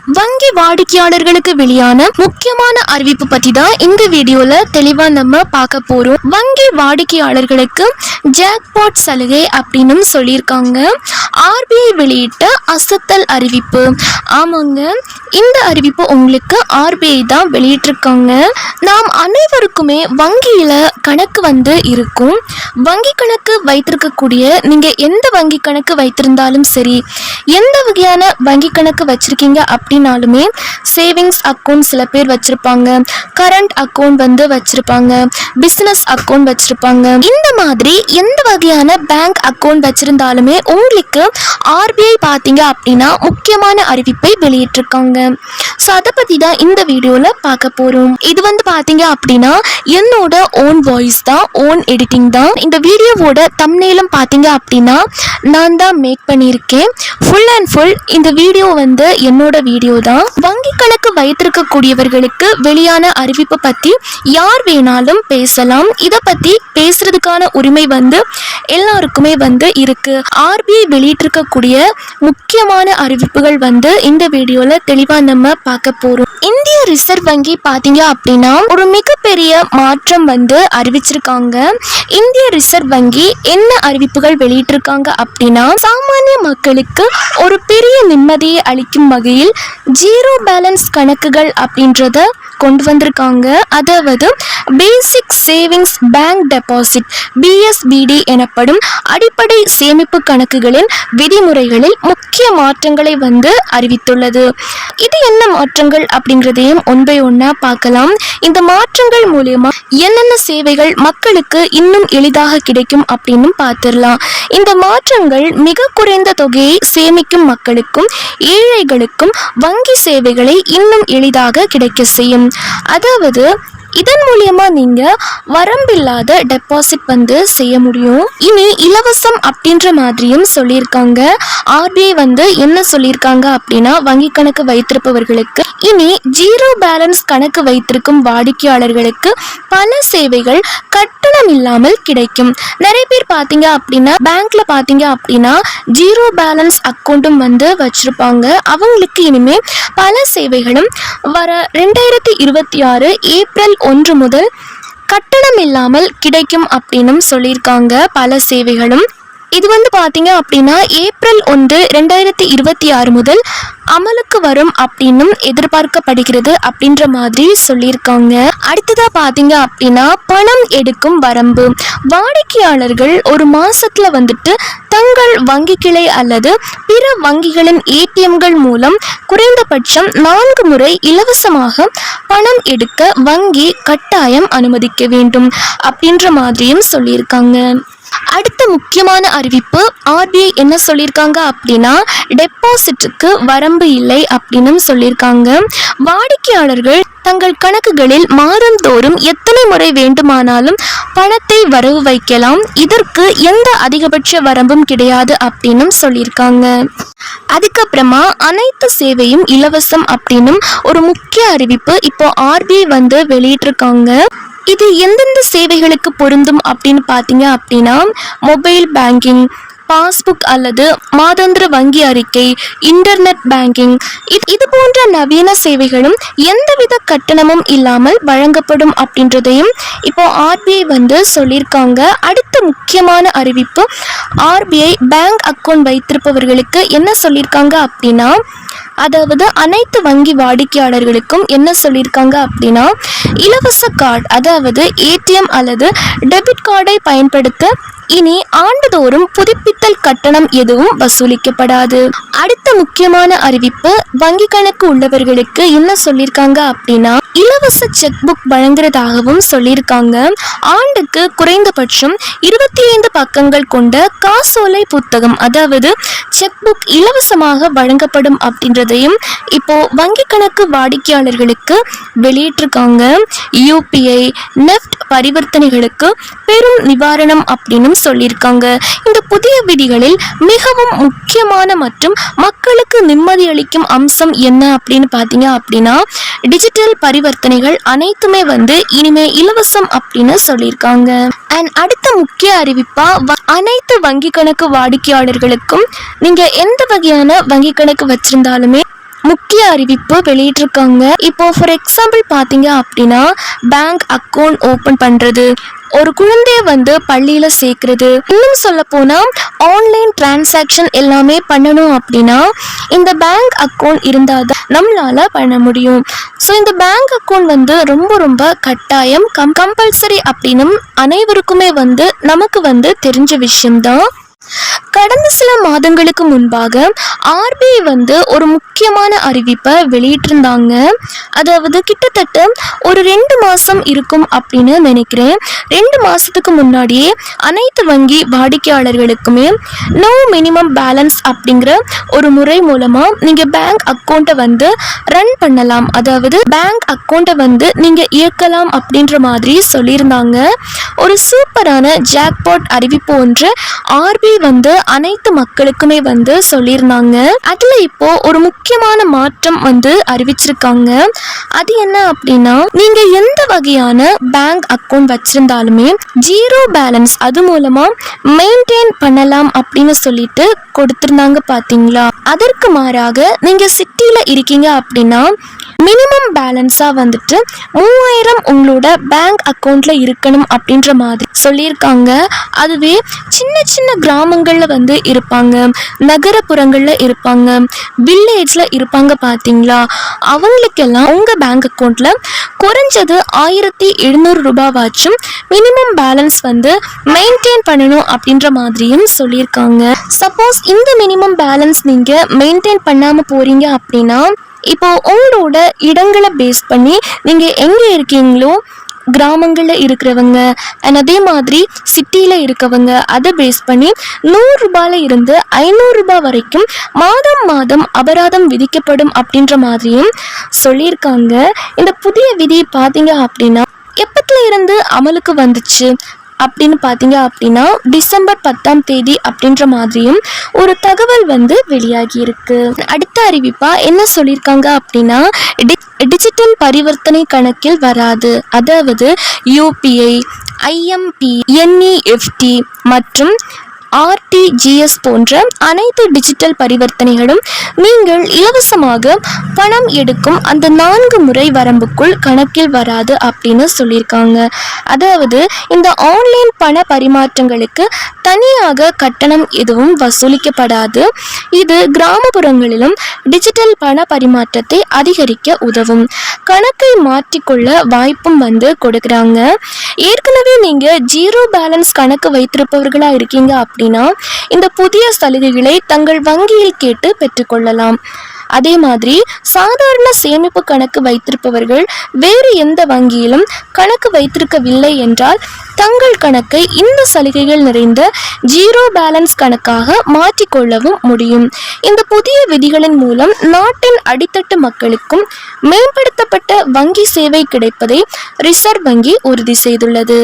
வங்கி வாடிக்கையாளர்களுக்கு வெளியான முக்கியமான அறிவிப்பு பத்தி தான் இந்த வீடியோல தெளிவா நம்ம பார்க்க போறோம். வங்கி வாடிக்கையாளர்களுக்கு ஜாக்பாட் சலுகை அப்படின்னு சொல்லியிருக்காங்க. ஆர்பிஐ வெளியிட்ட அசத்தல் அறிவிப்பு. ஆமாங்க, இந்த அறிவிப்பு உங்களுக்கு ஆர்பிஐ தான் வெளியிட்டிருக்காங்க. நாம் அனைவருக்குமே வங்கியில கணக்கு இருக்கும். வங்கி கணக்கு வைத்திருக்கக்கூடிய நீங்க எந்த வங்கி கணக்கு வைத்திருந்தாலும் சரி, எந்த வகையான வங்கி கணக்கு வச்சிருக்கீங்க அப்படின்னாலுமே, சேவிங்ஸ் அக்கௌண்ட் சில பேர் வச்சிருப்பாங்க, கரண்ட் அக்கௌண்ட் வச்சிருப்பாங்க, பிசினஸ் அக்கௌண்ட் வச்சிருப்பாங்க. இந்த மாதிரி எந்த வகையான பேங்க் அக்கௌண்ட் வச்சிருந்தாலுமே உங்களுக்கு ஆர்பிஐ பார்த்தீங்க அப்படின்னா முக்கியமான அறிவிப்பை வெளியிட்டிருக்காங்க. ஸோ அதை பற்றி தான் இந்த வீடியோவில் பார்க்க போகிறோம். இது பார்த்தீங்க அப்படின்னா என்னோட ஓன் வாய்ஸ் தான், ஓன் எடிட்டிங் தான். இந்த வீடியோவோட தம்ப்நெயிலும் பார்த்தீங்க அப்படின்னா நான் தான் மேக் பண்ணியிருக்கேன். ஃபுல் அண்ட் ஃபுல் இந்த வீடியோ என்னோட வீடியோ தான். வங்கி கணக்கு வைத்திருக்கக்கூடியவர்களுக்கு வெளியான அறிவிப்பை பற்றி யார் வேணாலும் பேசலாம். இதை பற்றி பேசுறதுக்கான உரிமை எல்லாருக்குமே இருக்கு. ஆர்பிஐ வெளியிட்டிருக்கக்கூடிய முக்கியமான அறிவிப்புகள் இந்த வீடியோல தெளிவா நம்ம பார்க்க போறோம். இந்திய ரிசர்வ் வங்கி பாத்தீங்க அப்படின்னா ஒரு மிகப்பெரிய மாற்றம் அறிவிச்சிருக்காங்க. இந்திய ரிசர்வ் வங்கி என்ன அறிவிப்புகள் வெளியிட்டிருக்காங்க அப்படின்னா, சாமானிய மக்களுக்கு ஒரு பெரிய நிம்மதியை அளிக்கும் வகையில் ஜீரோ பேலன்ஸ் கணக்குகள் அப்படின்றத கொண்டு வந்திருக்காங்க. அதாவது பேசிக் சேவிங்ஸ் பேங்க் டெபாசிட் பிஎஸ்பிடி எனப்படும் அடிப்படை சேமிப்பு கணக்குகளின் விதிமுறைகளில் முக்கிய மாற்றங்களை அறிவித்துள்ளது. இது என்ன மாற்றங்கள் அப்படிங்கிறதையும் ஒன் பை ஒன்னா பார்க்கலாம். இந்த மாற்றங்கள் மூலமா என்னென்ன சேவைகள் மக்களுக்கு இன்னும் எளிதாக கிடைக்கும் அப்படின்னு பார்த்துடலாம். இந்த மாற்றங்கள் மிக குறைந்த தொகையை சேமிக்கும் மக்களுக்கும் ஏழைகளுக்கும் வங்கி சேவைகளை இன்னும் எளிதாக கிடைக்க செய்யும். அதாவது இதன் மூலியமா நீங்க வரம்பில்லாத டெபாசிட் செய்ய முடியும். இனி இலவசம் அப்படின்ற மாதிரியும் சொல்லியிருக்காங்க. ஆர்பிஐ என்ன சொல்லியிருக்காங்க அப்படின்னா, வங்கி கணக்கு வைத்திருப்பவர்களுக்கு இனி ஜீரோ பேலன்ஸ் கணக்கு வைத்திருக்கும் வாடிக்கையாளர்களுக்கு பல சேவைகள் கட்டணம் இல்லாமல் கிடைக்கும். நிறைய பேர் பாத்தீங்க அப்படின்னா பேங்க்ல பாத்தீங்க அப்படின்னா ஜீரோ பேலன்ஸ் அக்கௌண்ட்டும் வச்சிருப்பாங்க. அவங்களுக்கு இனிமே பல சேவைகளும் வர 2026 ஏப்ரல் 1 முதல் கட்டணம் இல்லாமல் கிடைக்கும் அப்படின்னு சொல்லியிருக்காங்க. பல சேவைகளும் இது பாத்தீங்க அப்படின்னா ஏப்ரல் 1, 2026 முதல் அமலுக்கு வரும் அப்படின்னும் எதிர்பார்க்கப்படுகிறது அப்படின்ற மாதிரி சொல்லியிருக்காங்க. அடுத்ததா பாத்தீங்க அப்படின்னா பணம் எடுக்கும் வரம்பு. வாடிக்கையாளர்கள் ஒரு மாசத்துல தங்கள் வங்கி கிளை அல்லது பிற வங்கிகளின் ஏடிஎம்கள் மூலம் குறைந்தபட்சம் 4 முறை இலவசமாக பணம் எடுக்க வங்கி கட்டாயம் அனுமதிக்க வேண்டும் அப்படின்ற மாதிரியும் சொல்லியிருக்காங்க. அடுத்த முக்கியமான அறிவிப்பு, ஆர்பிஐ என்ன சொல்லியிருக்காங்க அப்படின்னா, டெபாசிட்டுக்கு வரம்பு இல்லை அப்படின்னு சொல்லியிருக்காங்க. வாடிக்கையாளர்கள் தங்கள் கணக்குகளில் மாதந்தோறும் எத்தனை முறை வேண்டுமானாலும் பணத்தை வரவு வைக்கலாம். இதற்கு எந்த அதிகபட்ச வரம்பும் கிடையாது அப்படின்னு சொல்லியிருக்காங்க. அதுக்கப்புறமா அனைத்து சேவையும் இலவசம் அப்படின்னு ஒரு முக்கிய அறிவிப்பு இப்போ ஆர்பிஐ வெளியிட்டிருக்காங்க. இது எந்தெந்த சேவைகளுக்கு பொருந்தும் அப்படின்னு பார்த்தீங்க அப்படின்னா, மொபைல் பேங்கிங், பாஸ்புக் அல்லது மாதாந்திர வங்கி அறிக்கை, இன்டர்நெட் பேங்கிங், இது போன்ற நவீன சேவைகளும் எந்தவித கட்டணமும் இல்லாமல் வழங்கப்படும் அப்படின்றதையும் இப்போ ஆர்பிஐ சொல்லியிருக்காங்க. அடுத்த முக்கியமான அறிவிப்பு, ஆர்பிஐ பேங்க் அக்கௌண்ட் வைத்திருப்பவர்களுக்கு என்ன சொல்லியிருக்காங்க அப்படின்னா, அதாவது அனைத்து வங்கி வாடிக்கையாளர்களுக்கும் என்ன சொல்லியிருக்காங்க அப்படின்னா, இலவச கார்டு அதாவது ஏடிஎம் அல்லது டெபிட் கார்டை பயன்படுத்த இனி ஆண்டுதோறும் புதுப்பித்தல் கட்டணம் எதுவும் வசூலிக்கப்படாது. அடுத்த முக்கியமான அறிவிப்பு, வங்கி கணக்கு உள்ளவர்களுக்கு என்ன சொல்லியிருக்காங்க அப்படின்னா, இலவச செக் புக் வழங்குறதாகவும் சொல்லியிருக்காங்க. ஆண்டுக்கு குறைந்தபட்சம் 25 பக்கங்கள் கொண்ட காசோலை புத்தகம் அதாவது செக் புக் இலவசமாக வழங்கப்படும் அப்படின்றதையும் இப்போ வங்கி கணக்கு வாடிக்கையாளர்களுக்கு வெளியிட்டிருக்காங்க. யூபிஐ நெஃப்ட் பரிவர்த்தனைகளுக்கு பெரும் நிவாரணம் அப்படின்னு சொல்லியிருக்காங்க. இந்த புதிய விதிகளில் மிகவும் முக்கியமான மற்றும் மக்களுக்கு நிம்மதி அளிக்கும் அம்சம் என்ன அப்படின்னு பார்த்தீங்க அப்படின்னா, டிஜிட்டல் பரிவர்த்தனைகள் அனைத்துமே இனிமே இலவசம் அப்படின்னு சொல்லியிருக்காங்க. அண்ட் அடுத்த முக்கிய அறிவிப்பா, அனைத்து வங்கி கணக்கு வாடிக்கையாளர்களுக்கும் நீங்க எந்த வகையான வங்கி கணக்கு வச்சிருந்தாலுமே முக்கிய அறிவிப்பு வெளியிட்டிருக்காங்க. இப்போ ஃபார் எக்ஸாம்பிள் பார்த்தீங்க அப்படின்னா பேங்க் அக்கௌண்ட் ஓப்பன் பண்ணுறது, ஒரு குழந்தைய பள்ளியில சேர்க்கறது, இன்னும் சொல்ல போனா ஆன்லைன் டிரான்சாக்ஷன் எல்லாமே பண்ணணும் அப்படின்னா இந்த பேங்க் அக்கௌண்ட் இருந்தால் தான் நம்மளால பண்ண முடியும். ஸோ இந்த பேங்க் அக்கௌண்ட் ரொம்ப ரொம்ப கட்டாயம் கம்பல்சரி அப்படின்னு அனைவருக்குமே நமக்கு தெரிஞ்ச விஷயம்தான். கடந்த சில மாதங்களுக்கு முன்பாக ஆர்பிஐ ஒரு முக்கியமான அறிவிப்பை வெளியிட்டிருந்தாங்க. அதாவது கிட்டத்தட்ட ஒரு 2 மாதம் இருக்கும் அப்படின்னு நினைக்கிறேன். 2 மாதத்துக்கு முன்னாடியே அனைத்து வங்கி வாடிக்கையாளர்களுக்குமே நோ மினிமம் பேலன்ஸ் அப்படிங்கிற ஒரு முறை மூலமாக நீங்கள் பேங்க் அக்கௌண்ட்டை ரன் பண்ணலாம், அதாவது பேங்க் அக்கௌண்ட்டை நீங்கள் இயக்கலாம் அப்படின்ற மாதிரி சொல்லியிருந்தாங்க. ஒரு சூப்பரான ஜாக்பாட் அறிவிப்பு ஒன்று ஆர்பிஐ அனைத்து மக்களுக்குமே சொல்லியிருந்தாங்க. அதுல இப்போ ஒரு முக்கியமான மாற்றம் அறிவிச்சிருக்காங்க. அது என்ன அப்படின்னா, நீங்க எந்த வகையான பேங்க் அக்கௌண்ட் வச்சிருந்தாலுமே 0 பேலன்ஸ் அது மூலமா மெயின்டைன் பண்ணலாம் அப்படின்னு சொல்லிட்டு கொடுத்திருந்தாங்க பாத்தீங்களா. அதற்கு மாறாக நீங்க சிட்டில இருக்கீங்க அப்படின்னா மினிமம் பேலன்ஸா 3000 உங்களோட பேங்க் அக்கௌண்ட்ல இருக்கணும் அப்படின்ற மாதிரி சொல்லியிருக்காங்க. அதுவே சின்ன சின்ன கிராமங்கள்ல இருப்பாங்க, நகரப்புறங்கள்ல இருப்பாங்க, வில்லேஜ்ல இருப்பாங்க பாத்தீங்களா, அவங்களுக்கெல்லாம் உங்க பேங்க் அக்கௌண்ட்ல குறைஞ்சது 1700 ரூபாவாச்சும் மினிமம் பேலன்ஸ் மெயின்டைன் பண்ணணும் அப்படின்ற மாதிரியும் சொல்லியிருக்காங்க. சப்போஸ் இந்த மினிமம் பேலன்ஸ் நீங்க மெயின்டைன் பண்ணாம போறீங்க அப்படின்னா இப்போ உங்களோட இடங்களை பேஸ் பண்ணி நீங்க எங்க இருக்கீங்களோ, கிராமங்களில் இருக்கிறவங்க அண்ட் அதே மாதிரி சிட்டியில் இருக்கவங்க, அதை பேஸ் பண்ணி 100 ரூபாயில இருந்து 500 ரூபாய் வரைக்கும் மாதம் மாதம் அபராதம் விதிக்கப்படும் அப்படின்ற மாதிரியும் சொல்லியிருக்காங்க. இந்த புதிய விதி பார்த்தீங்க அப்படின்னா எப்பத்துல இருந்து அமலுக்கு வந்துச்சு அப்படின்னு பார்த்தீங்க அப்படின்னா டிசம்பர் 10ஆம் தேதி அப்படின்ற மாதிரியும் ஒரு தகவல் வெளியாகி இருக்கு. அடுத்த அறிவிப்பா என்ன சொல்லியிருக்காங்க அப்படின்னா டிஜிட்டல் பரிவர்த்தனை கணக்கில் வராது, அதாவது யூபிஐ, ஐஎம்பி, என்இஎஃப்டி மற்றும் ஆர்டிஜிஎஸ் போன்ற அனைத்து டிஜிட்டல் பரிவர்த்தனைகளும் நீங்கள் இலவசமாக பணம் எடுக்கும் அந்த 4 முறை வரம்புக்குள் கணக்கில் வராது அப்படின்னு சொல்லியிருக்காங்க. அதாவது இந்த ஆன்லைன் பண பரிமாற்றங்களுக்கு தனியாக கட்டணம் எதுவும் வசூலிக்கப்படாது. இது கிராமப்புறங்களிலும் டிஜிட்டல் பண பரிமாற்றத்தை அதிகரிக்க உதவும். கணக்கை மாற்றிக்கொள்ள வாய்ப்பும் கொடுக்குறாங்க. ஏற்கனவே நீங்க 0 பேலன்ஸ் கணக்கு வைத்திருப்பவர்களா இருக்கீங்க அப்படின்னா இந்த புதிய சலுகைகளை தங்கள் வங்கியில் கேட்டு பெற்றுக்கொள்ளலாம். அதே மாதிரி சாதாரண சேமிப்பு கணக்கு வைத்திருப்பவர்கள் வேறு எந்த வங்கியிலும் கணக்கு வைத்திருக்கவில்லை என்றால் தங்கள் கணக்கை இந்த சலுகைகள் நிறைந்த 0 பேலன்ஸ் கணக்காக மாற்றிக்கொள்ளவும் முடியும். இந்த புதிய விதிகளின் மூலம் நாட்டின் அடித்தட்டு மக்களுக்கும் மேம்படுத்தப்பட்ட வங்கி சேவை கிடைப்பதை ரிசர்வ் வங்கி உறுதி செய்துள்ளது.